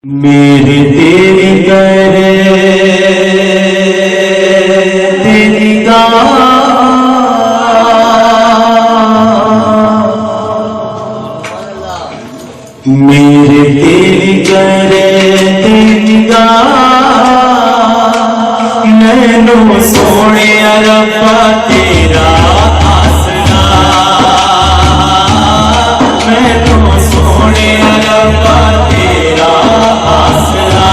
मेरे दिल करे तेरी मेरे दिल करे तेरी नैनो सोने रब्बा तेरा आसरा मैनो सोने रब्बा तेरा आसरा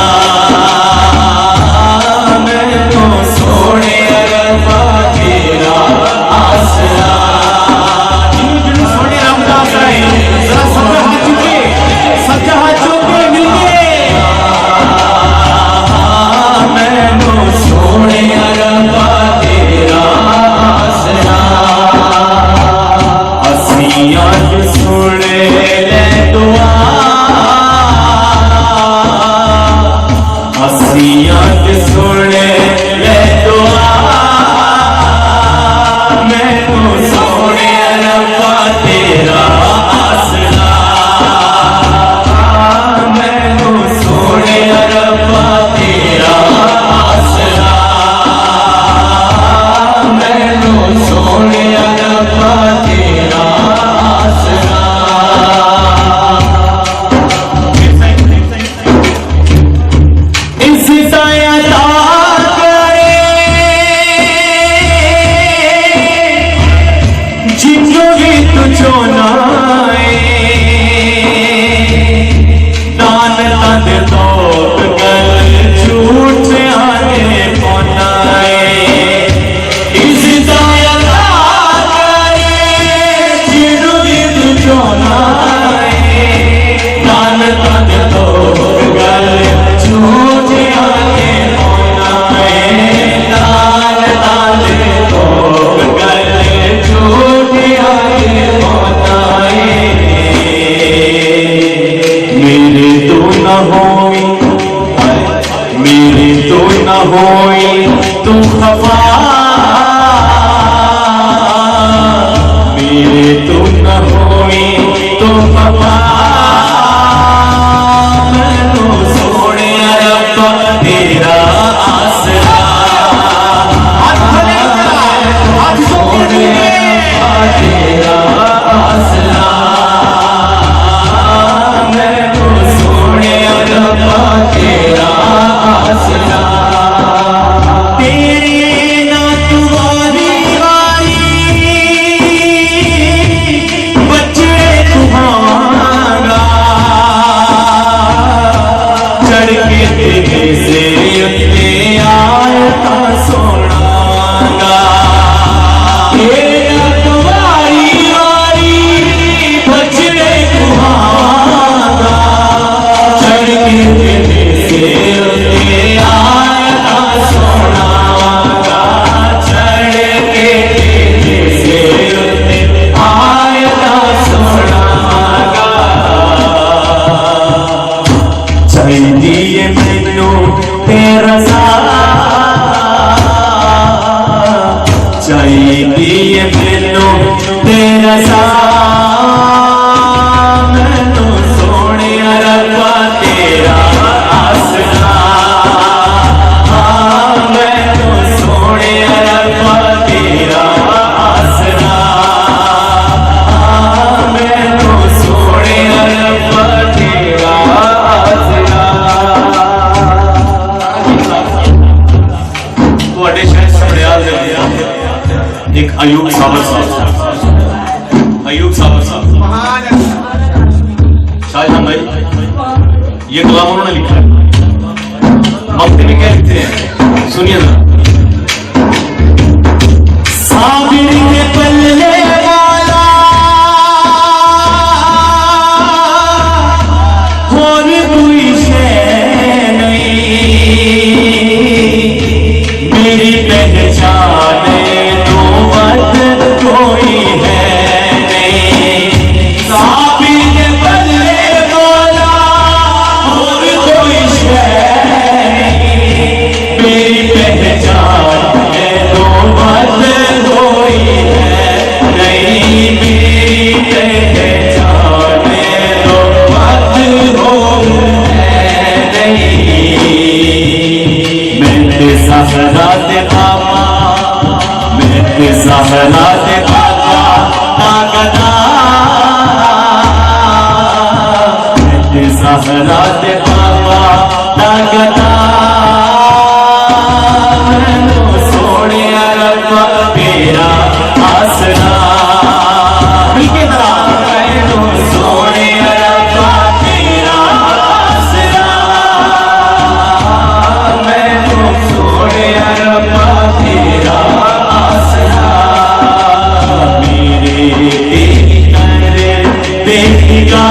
मैनो सोने रब्बा तेरा आसरा सोने रब्बा जरा सब हाथ चुके मिलके मैनो सोने रब्बा तेरा आसरा असियां सुन ले दुआ असियां सुन ले दुआ मैनो सोने रब्बा तेरा आसरा मैनो सोने रब्बा तेरा आसरा मैनो सोने रब्बा तेरा आसरा तुम खफा मेरे तुम न होई तुम खफा मैनो सोने रब्बा तेरा आसरा सोने रब्बा तेरा आसरा मैनो सोने रब्बा तेरा आसरा चाहिए मैनू तेरा साथ चाहिए मैनू तेरा साथ मैनू सोने रब्बा तेरा आसरा मैनू सोने रब्बा तेरा आसरा मैनू सोने रब्बा तेरा आसरा एक अयूब साबर साहब शाहजहां भाई ये कलाम उन्होंने लिखा है मक्ते में क्या लिखते हैं सुनिए ना साबिर के पल्ले वाला और कोई शय नहीं मेरी पहचान कोई है नहीं साबिर के बदले बोला और कोई शय नहीं मेरी पहचान है तो बदल कोई सहरा दे बाबा, मैं ते सहरा दे बाबा नागदा, मैं ते सहरा दे बाबा नागदा, मैनू सोने रब्बा तेरा आसरा, मैनू सोने रब्बा तेरा आसरा, मैनू सोने रब्बा तेरा आसरा, मेरे तेरी कर देगा,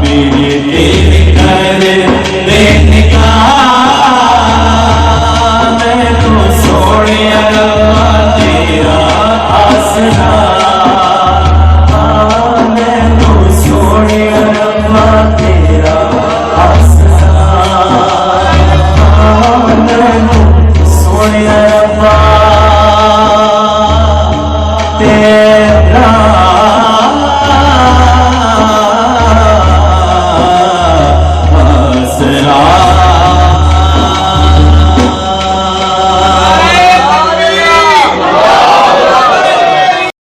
मेरे तेरी कर देगा, मैनू सोने रब्बा तेरा आसरा, मैनू सोने रब्बा तेरा आसरा, मैनू सोने रब्बा